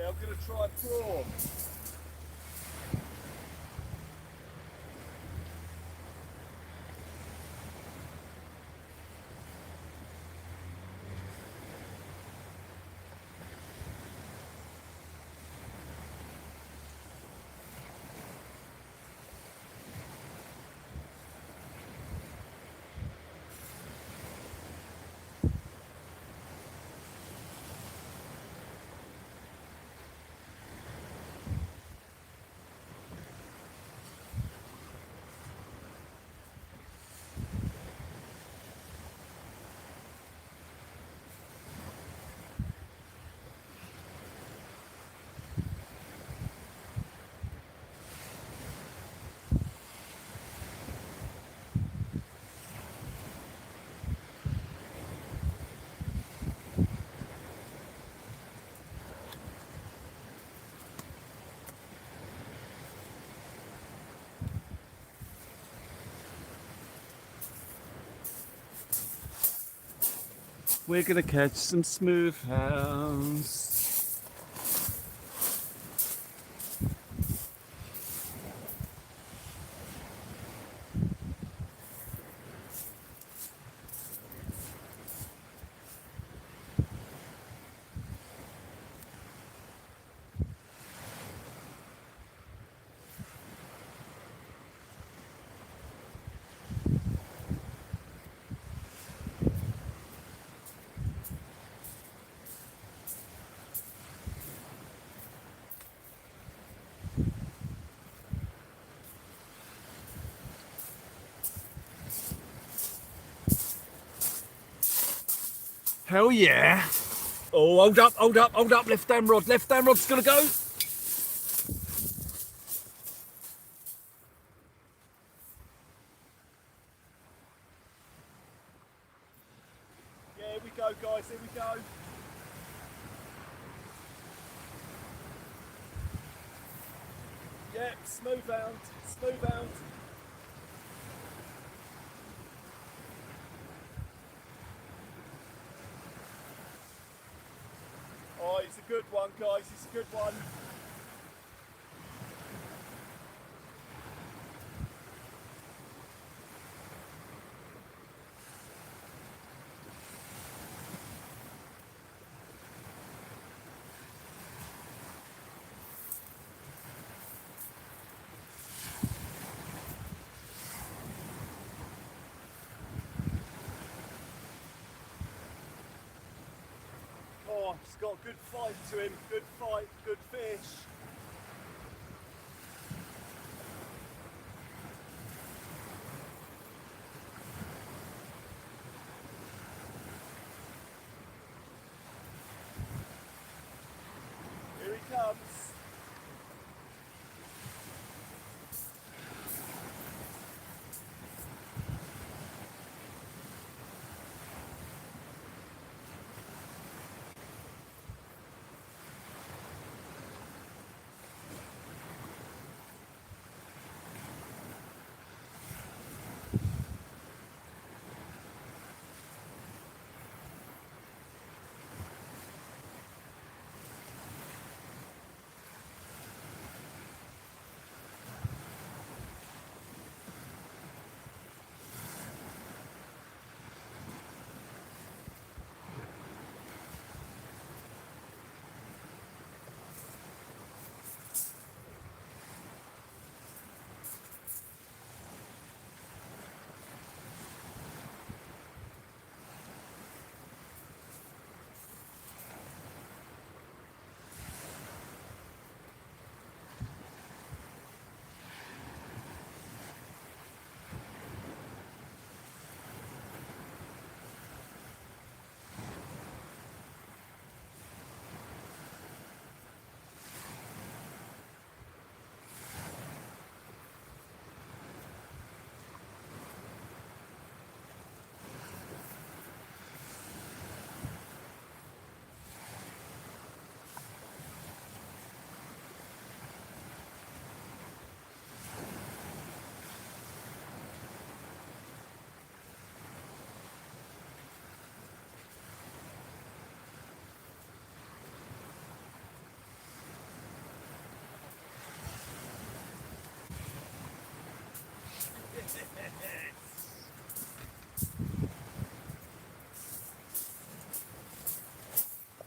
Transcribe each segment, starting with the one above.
Okay, I'm going to try prawn. We're going to catch some smooth hounds. Hell yeah. Oh, hold up. Left hand rod's going to go. Yeah, here we go, guys, here we go. Yep, smooth hound. Oh, he's a good one, guys, he's a good one. Oh, he's got a good fight to him, good fight, good fish. Here he comes.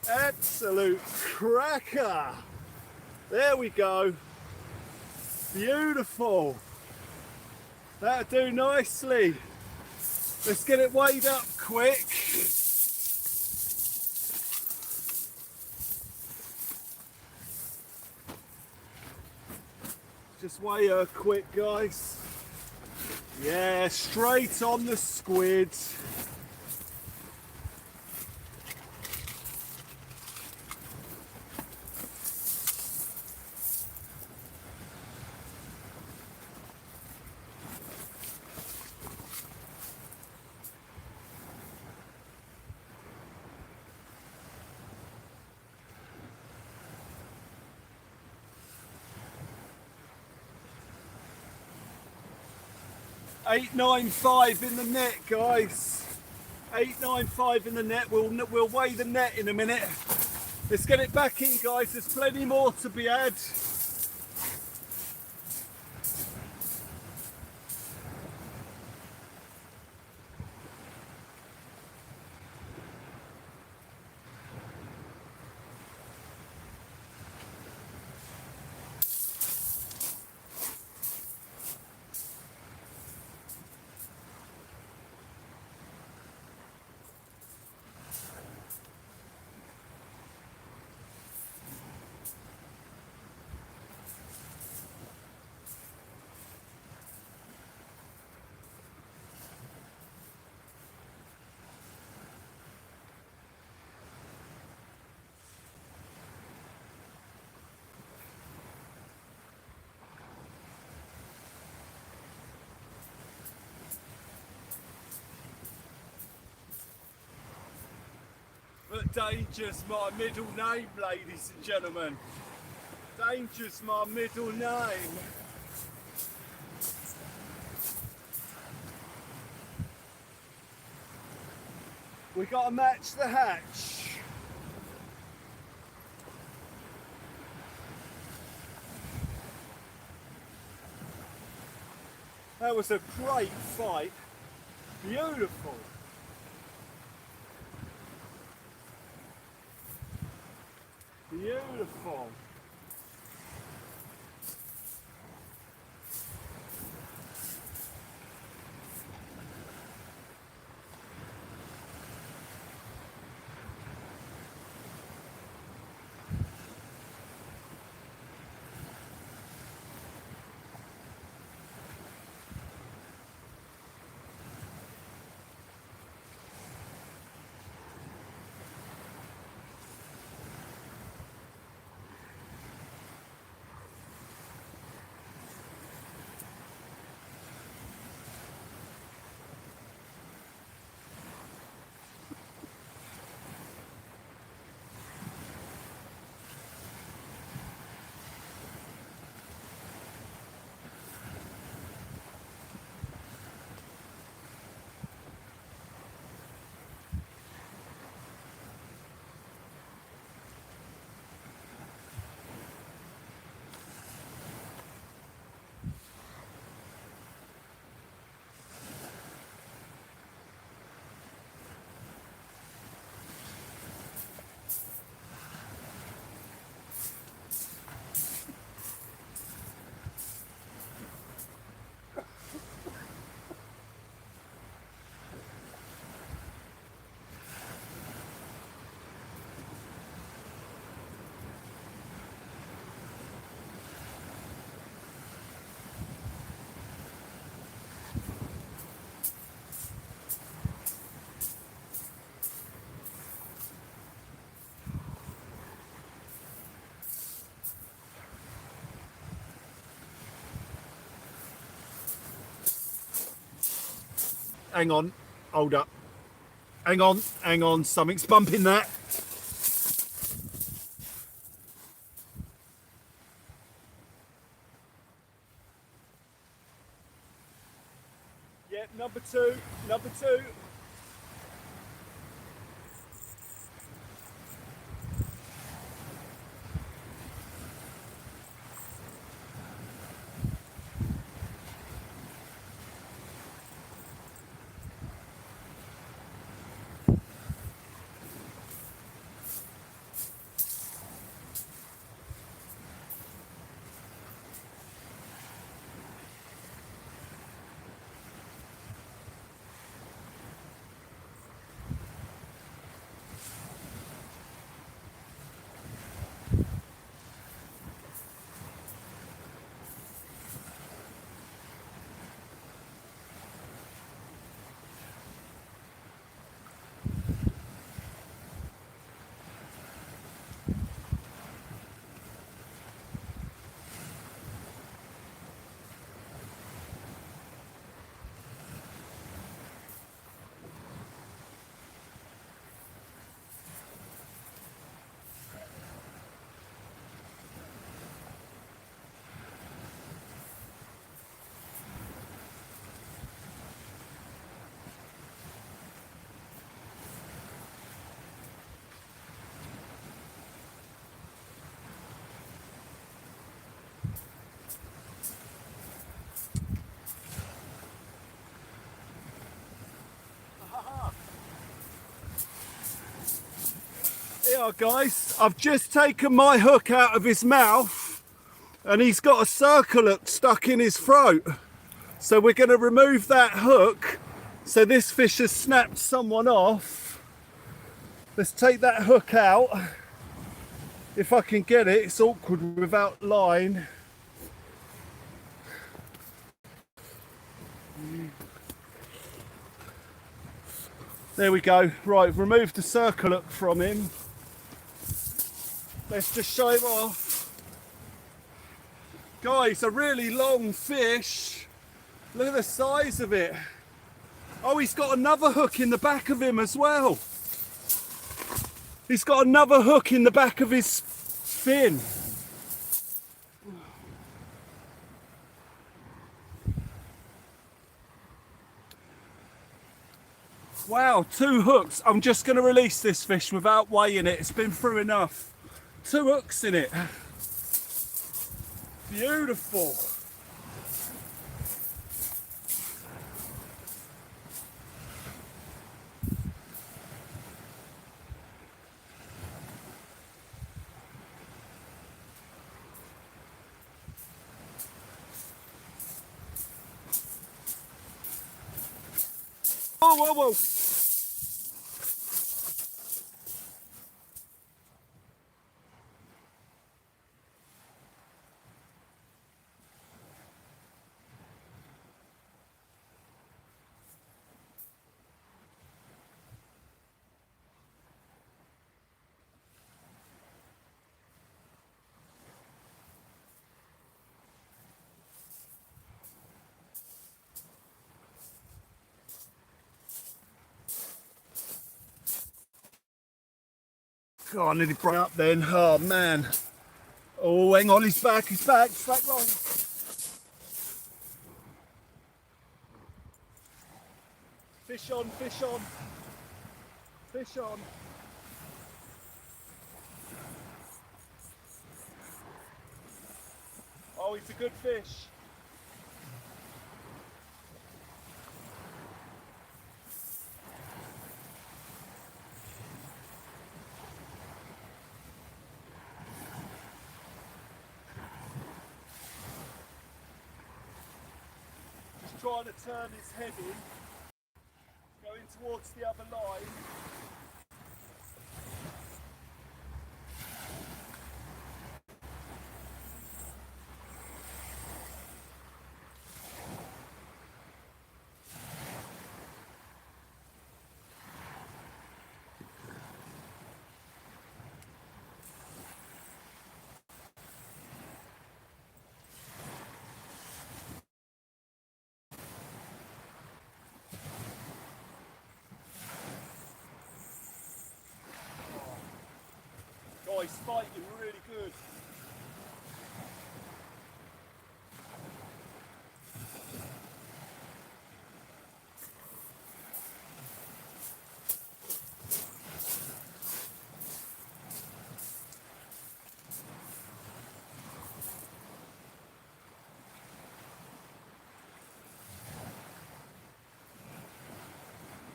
Absolute cracker. There we go. Beautiful. That'll do nicely. Let's get it weighed up quick. Just weigh her quick, guys. Yeah, straight on the squid. $8.95 in the net, guys. $8.95 in the net. We'll weigh the net in a minute. Let's get it back in, guys. There's plenty more to be had. But Danger's my middle name, ladies and gentlemen. Danger's my middle name. We got to match the hatch. That was a great fight. Beautiful. Beautiful. Hang on, hold up. Hang on, something's bumping that. Yep, number two. are, guys. I've just taken my hook out of his mouth and he's got a circle hook stuck in his throat. So we're going to remove that hook. So this fish has snapped someone off. Let's take that hook out. If I can get it, it's awkward without line. There we go. Right, remove the circle hook from him. Let's just show him off. Guys, a really long fish. Look at the size of it. Oh, he's got another hook in the back of him as well. He's got another hook in the back of his fin. Wow, 2 hooks. I'm just going to release this fish without weighing it. It's been through enough. 2 hooks in it. Beautiful. Whoa, whoa, whoa. God, I nearly broke up then. Oh man. Oh, hang on, he's back, slack line. Fish on, fish on. Fish on. Oh, he's a good fish. Trying to turn his head in, going towards the other line. He's fighting really good.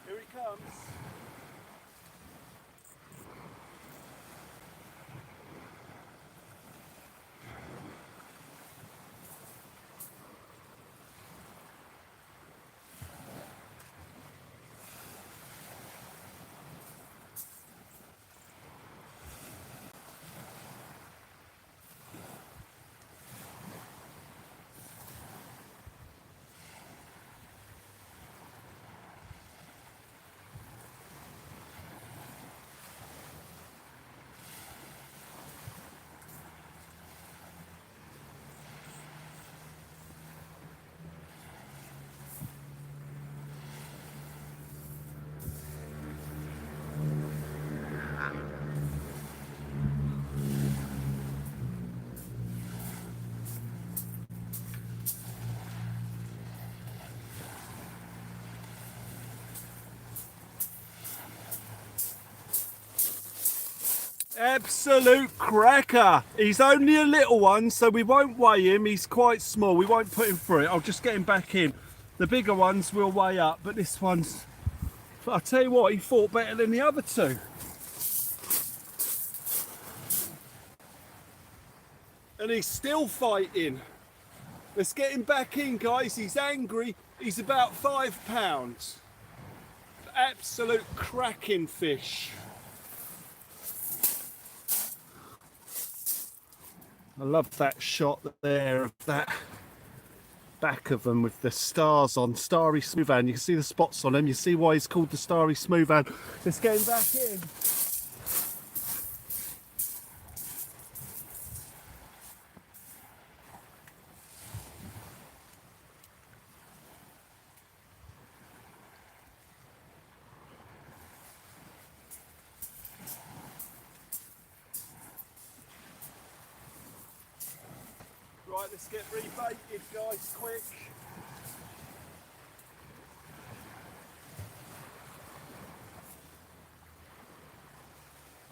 Here he comes. Absolute cracker. He's only a little one, so we won't weigh him. He's quite small. We won't put him through it. I'll just get him back in. The bigger ones we'll weigh up, but this one's... I'll tell you what, he fought better than the other 2. And he's still fighting. Let's get him back in, guys. He's angry. He's about 5 pounds. Absolute cracking fish. I love that shot there of that back of them with the stars on, starry smoothhand. You can see the spots on him. You see why he's called the starry smoothhand. Let's get him back in. Right, let's get rebaited, guys, quick.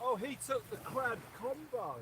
Oh, he took the crab combo.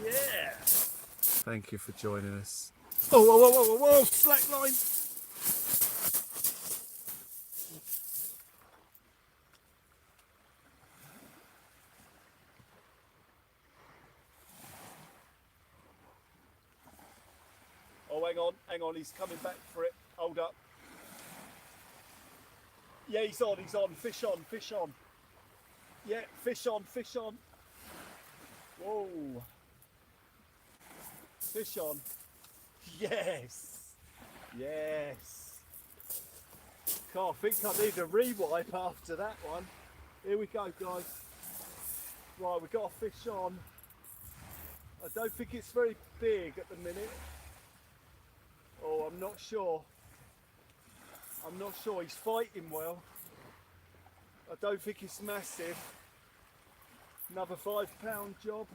Yeah. Thank you for joining us. Oh, whoa, whoa, whoa, whoa, whoa, slack line. Oh, hang on, he's coming back for it. Hold up. Yeah, he's on, fish on, fish on. Yeah, fish on, fish on. Whoa. Fish on. Yes. Yes. Can't think I need a rewipe after that one. Here we go, guys. Right, we've got a fish on. I don't think it's very big at the minute. Oh, I'm not sure. I'm not sure. He's fighting well. I don't think it's massive. Another 5 pound job.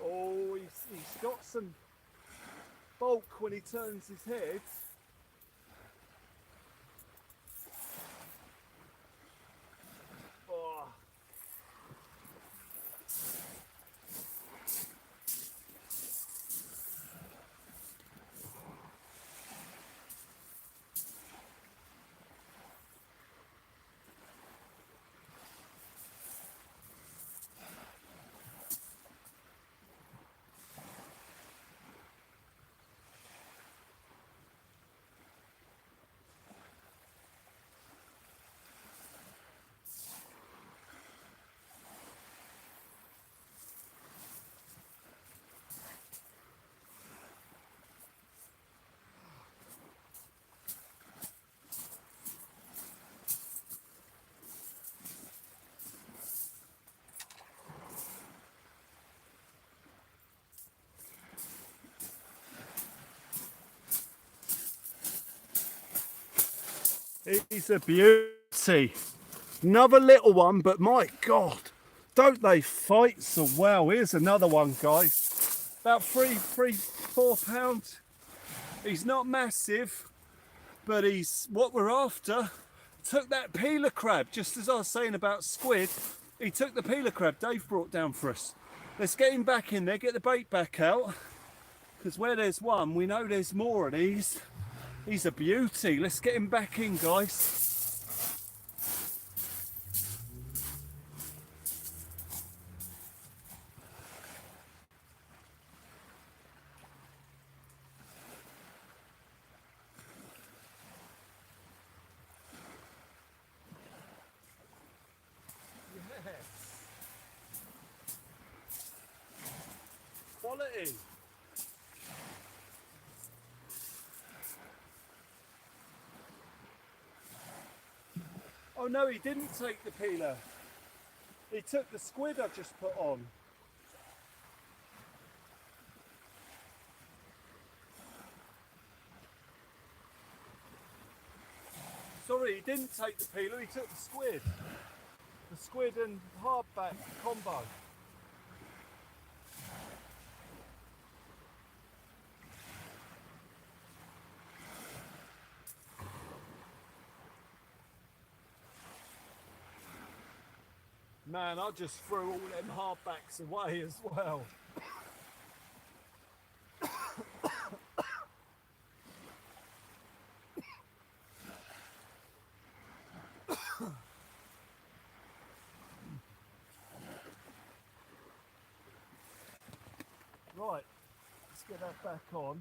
Oh, he's got some bulk when he turns his head. Oh. He's a beauty. Another little one, but my God, don't they fight so well? Here's another one, guys. About 4 pounds. He's not massive, but he's what we're after. Took that peeler crab, just as I was saying about squid. He took the peeler crab Dave brought down for us. Let's get him back in there, get the bait back out, because where there's one, we know there's more of these. He's a beauty. Let's get him back in, guys. Quality. Oh no, he didn't take the peeler. He took the squid I just put on. Sorry, he didn't take the peeler, he took the squid. The squid and hardback combo. Man, I just threw all them hardbacks away as well. Right, let's get that back on.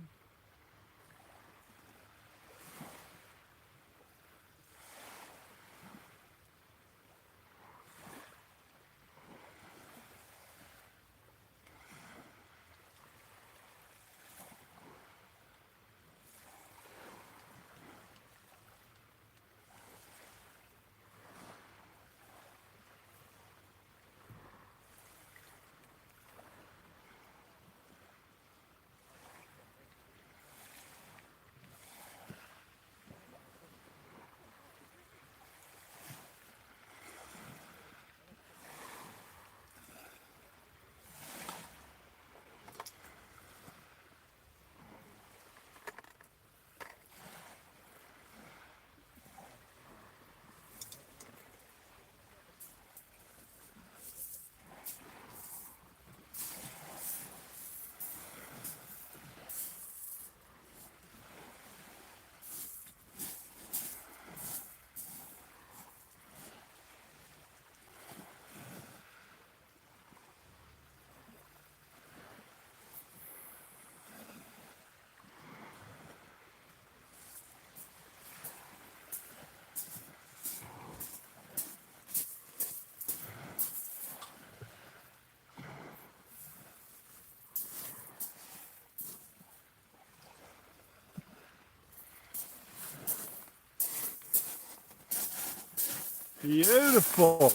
Beautiful.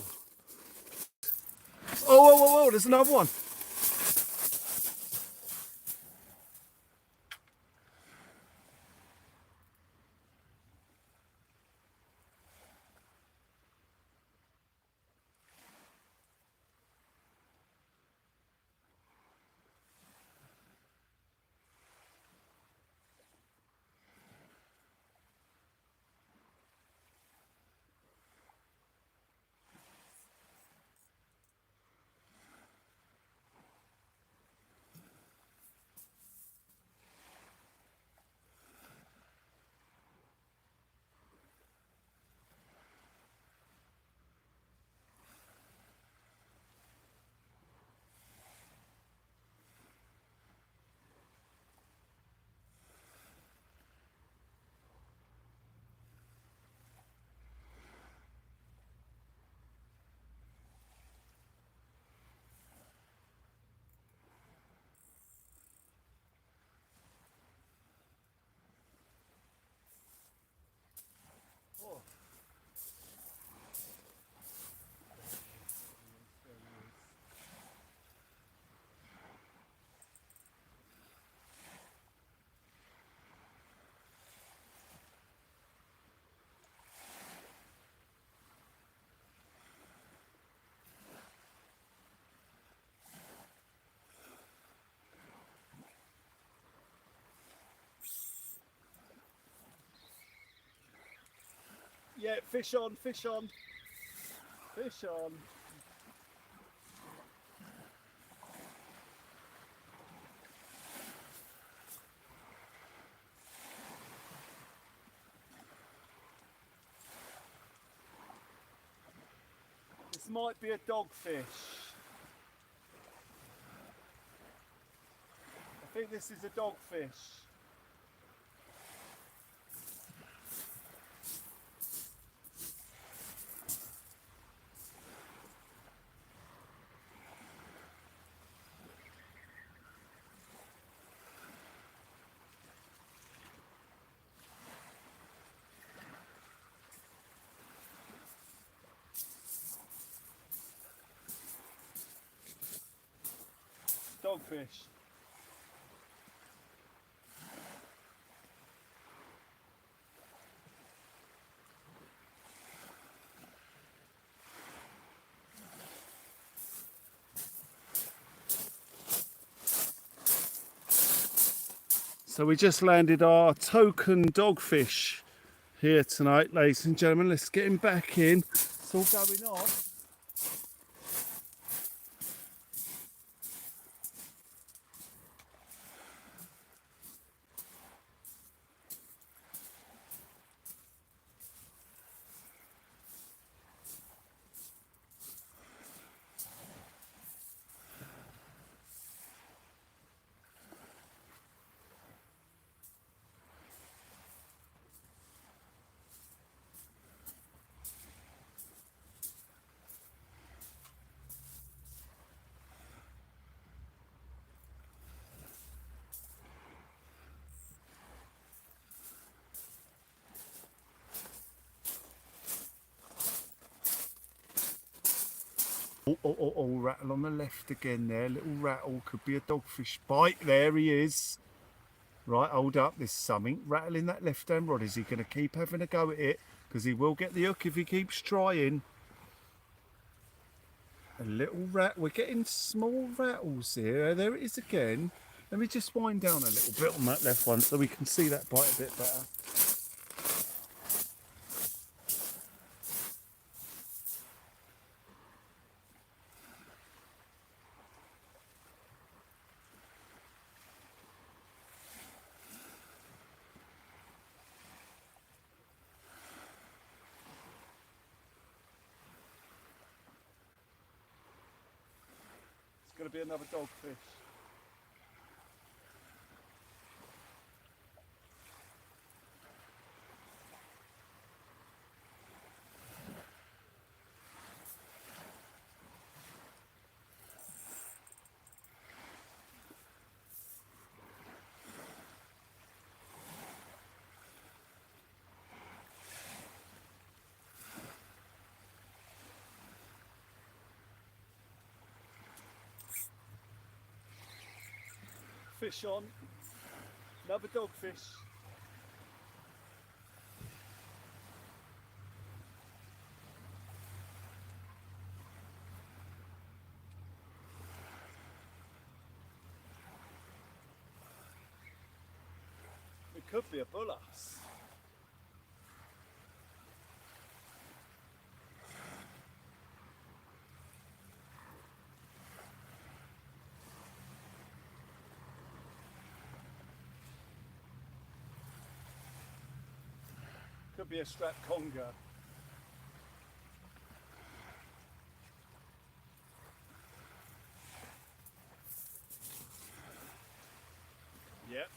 Oh, whoa, whoa, whoa, there's another one. yeah, fish on, fish on, fish on. This might be a dogfish. I think this is a dogfish. Dogfish. So we just landed our token dogfish here tonight, ladies and gentlemen. Let's get him back in. It's all going on. Oh, rattle on the left again there. Little rattle, could be a dogfish bite. There he is. Right, hold up, there's something rattling that left hand rod. Is he going to keep having a go at it? Because he will get the hook if he keeps trying. A little rat. We're getting small rattles here. There it is again. Let me just wind down a little bit on that left one so we can see that bite a bit better. It's going to be another dogfish. Fish on, another dogfish. It could be a bullies. Could be a strap conger. Yep.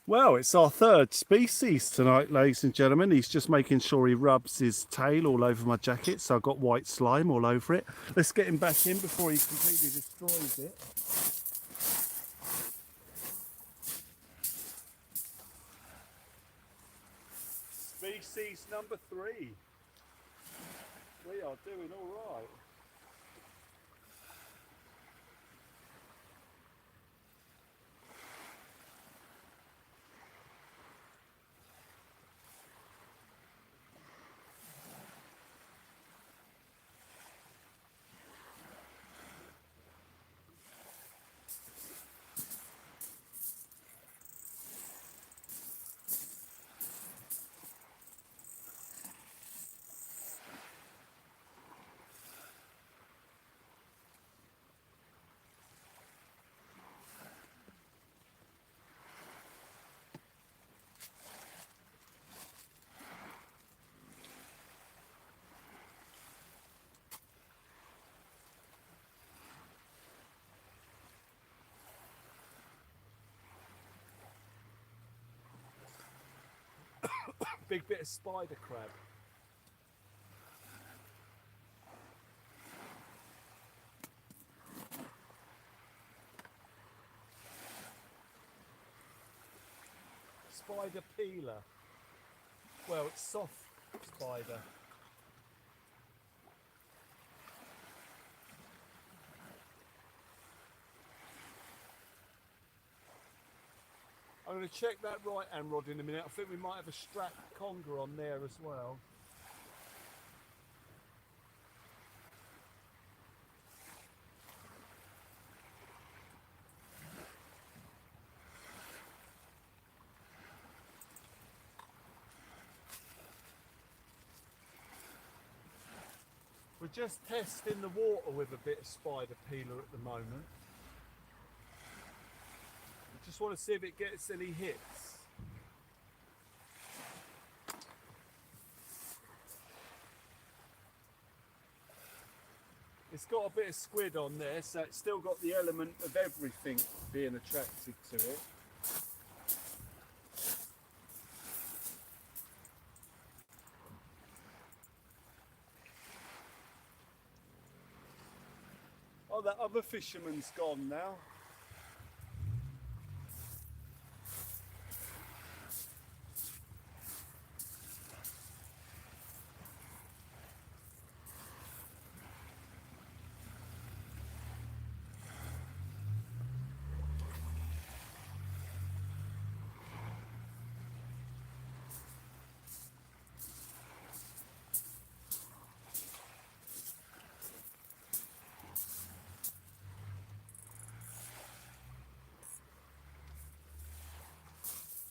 Well, it's our third species tonight, ladies and gentlemen. He's just making sure he rubs his tail all over my jacket, so I've got white slime all over it. Let's get him back in before he completely destroys it. Species number 3. We are doing all right. big bit of spider crab. Spider peeler. Well, it's soft spider. I'm going to check that right hand rod in a minute. I think we might have a strap conger on there as well. We're just testing the water with a bit of spider peeler at the moment. I just want to see if it gets any hits. It's got a bit of squid on there, so it's still got the element of everything being attracted to it. Oh, that other fisherman's gone now.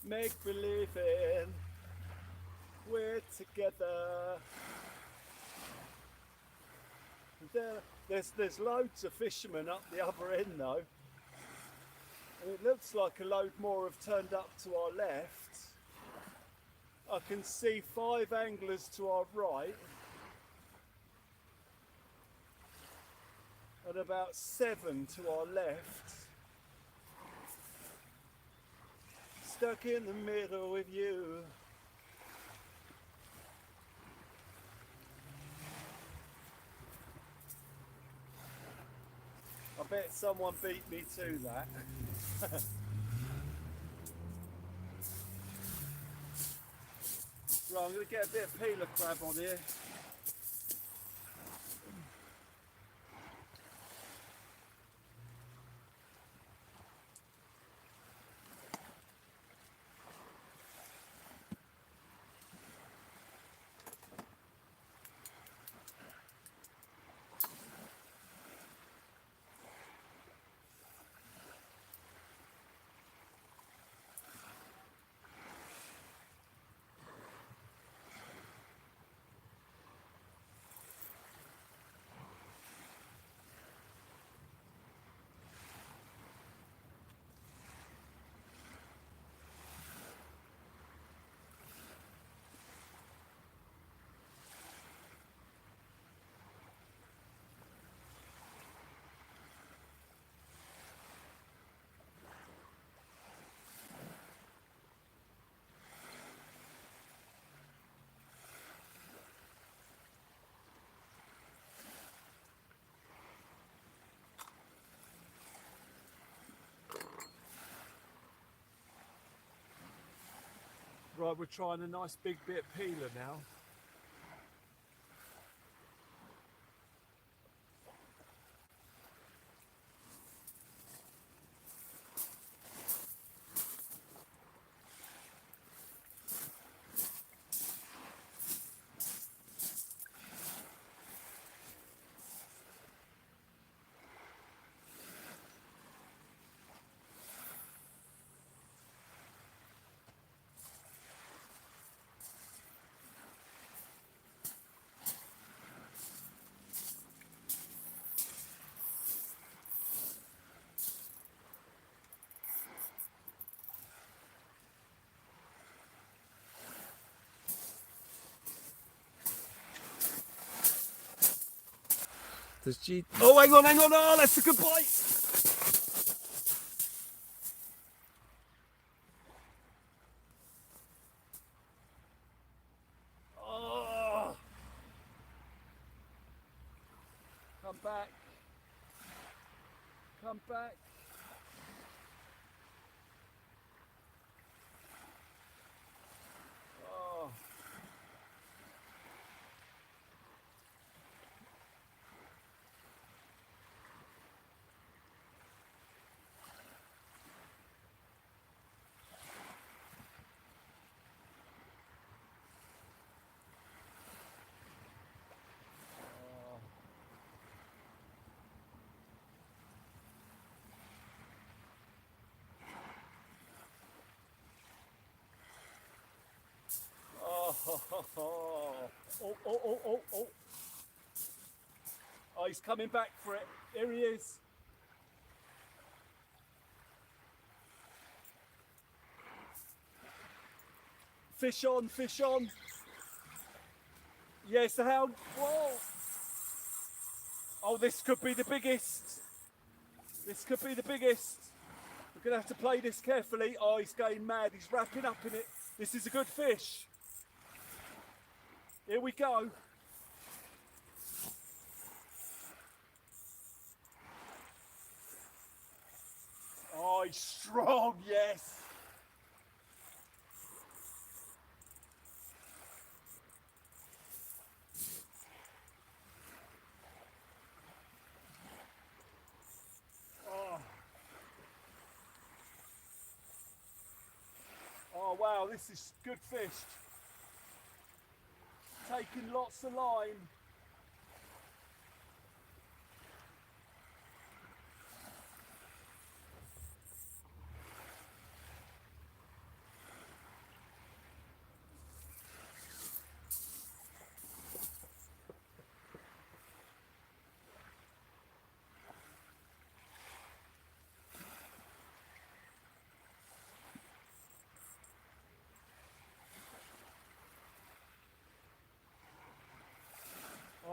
Make believing we're together. There's loads of fishermen up the other end though. And it looks like a load more have turned up to our left. I can see 5 anglers to our right. And about 7 to our left. Stuck in the middle with you. I bet someone beat me to that. Right, I'm going to get a bit of peeler crab on here. Right, we're trying a nice big bit of peeler now. Does G... Oh, hang on, oh, that's a good bite! back. Come back. Oh. Oh. Oh, he's coming back for it. Here he is. Fish on, fish on. Yes, the hound. Whoa. Oh, this could be the biggest. This could be the biggest. We're going to have to play this carefully. Oh, he's going mad. He's wrapping up in it. This is a good fish. Here we go. Oh, he's strong, yes. Oh, wow, this is good fish. Taking lots of line.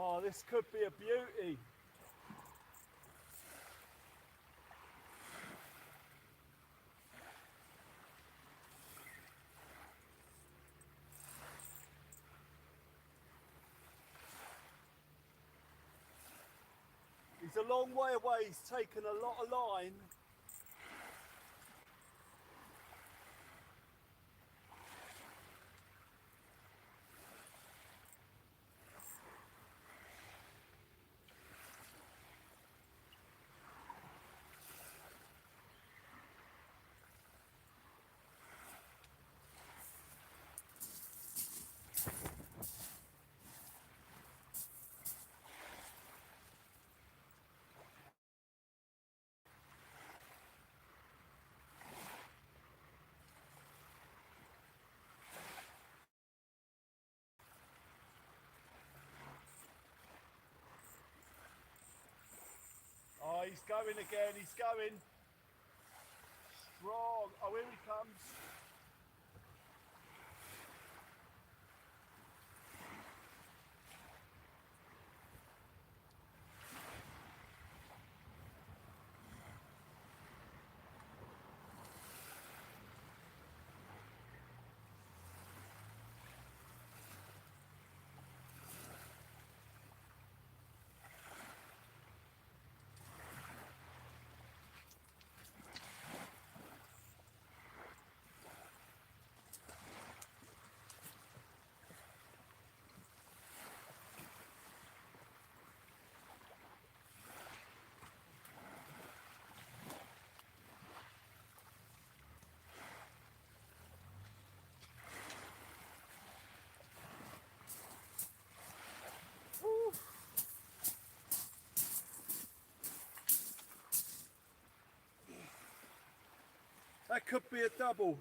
Oh, this could be a beauty. He's a long way away. He's taken a lot of line. Oh, he's going again. He's going. Strong. Oh, here he comes. Woo. That could be a double.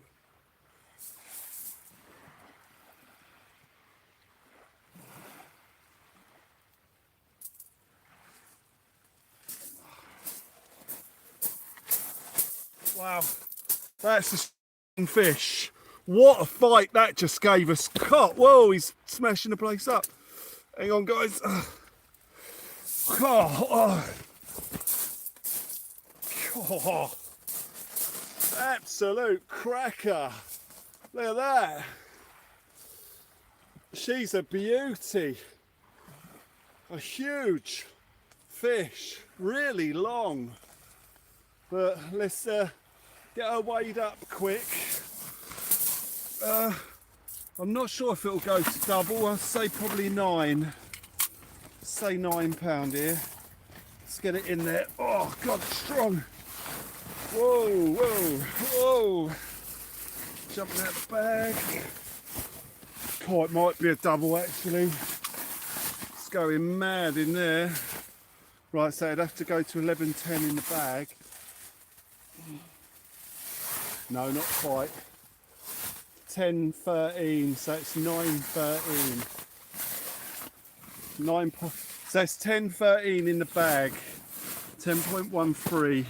Wow, that's a strong fish. What a fight that just gave us. God, whoa, he's smashing the place up. Hang on, guys. Oh. Absolute cracker. Look at that. She's a beauty. A huge fish, really long. But let's get her weighed up quick. I'm not sure if it'll go to double. I'll say probably 9. Say £9 here. Let's get it in there. Oh God, it's strong. Whoa, whoa, whoa. Jumping out the bag. Oh, it might be a double actually. It's going mad in there. Right, so it'd have to go to 11.10 in the bag. No, not quite. 10.13, so it's 9.13. So it's 10.13 in the bag. 10.13.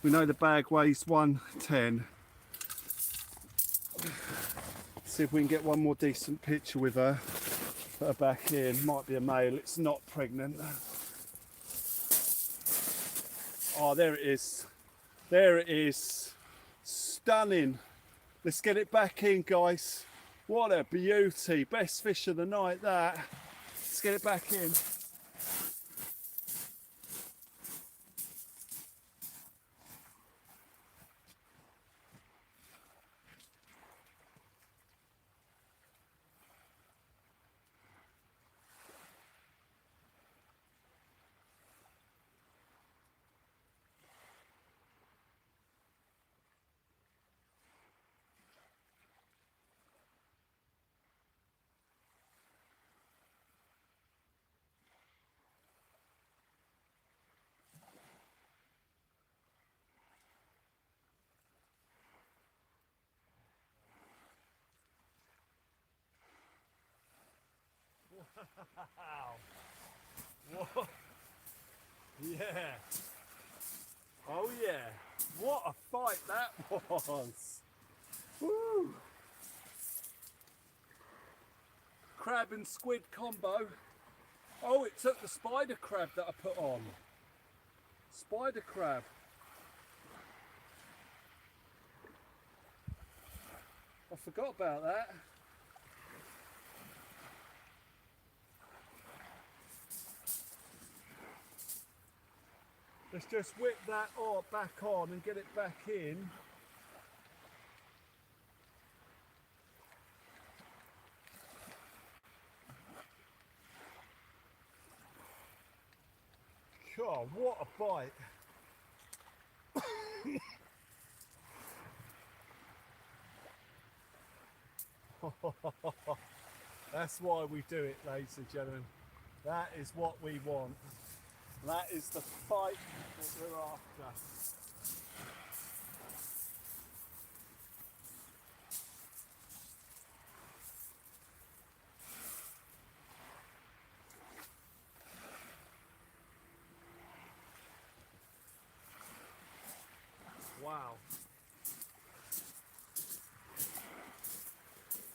We know the bag weighs 110. See if we can get one more decent picture with her. Put her back in. Might be a male. It's not pregnant. Oh, there it is. There it is. Stunning. Let's get it back in, guys. What a beauty. Best fish of the night, that. Let's get it back in. Wow. Whoa. Yeah. Oh yeah. What a fight that was. Woo. Crab and squid combo. Oh, it took the spider crab that I put on. Spider crab. I forgot about that. Let's just whip that back on and get it back in. God, what a bite. That's why we do it, ladies and gentlemen. That is what we want. That is the fight that we're after. Wow.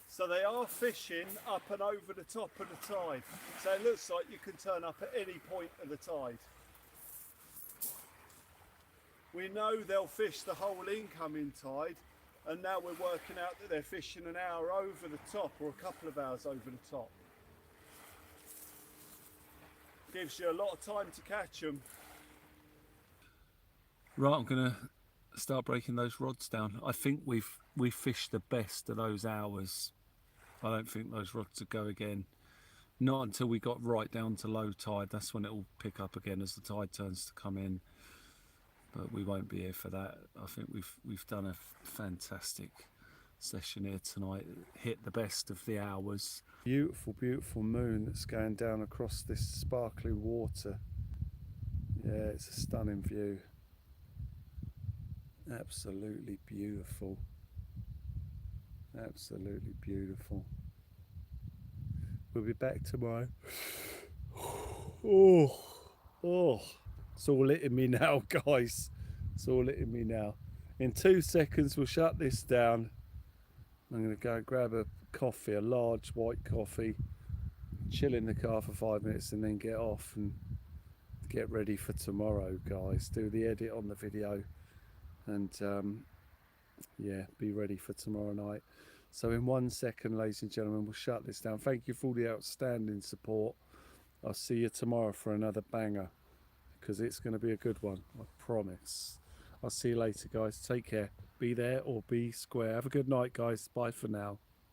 So they are fishing up and over the top of the tide. So it looks like you can turn up at any point of the tide. We know they'll fish the whole incoming tide, and now we're working out that they're fishing an hour over the top or a couple of hours over the top. Gives you a lot of time to catch them. Right, I'm gonna start breaking those rods down. I think we've fished the best of those hours. I don't think those rods would go again. Not until we got right down to low tide. That's when it will pick up again as the tide turns to come in. But we won't be here for that. I think we've done a fantastic session here tonight. Hit the best of the hours. Beautiful, beautiful moon that's going down across this sparkly water. Yeah, it's a stunning view. Absolutely beautiful. Absolutely beautiful. We'll be back tomorrow. Oh, it's all hitting me now, guys. It's all hitting me now. In 2 seconds, we'll shut this down. I'm going to go grab a coffee, a large white coffee, chill in the car for 5 minutes, and then get off and get ready for tomorrow, guys. Do the edit on the video, and yeah, be ready for tomorrow night. So in 1 second, ladies and gentlemen, we'll shut this down. Thank you for all the outstanding support. I'll see you tomorrow for another banger. because it's going to be a good one, I promise. I'll see you later, guys. Take care. Be there or be square. Have a good night, guys. Bye for now.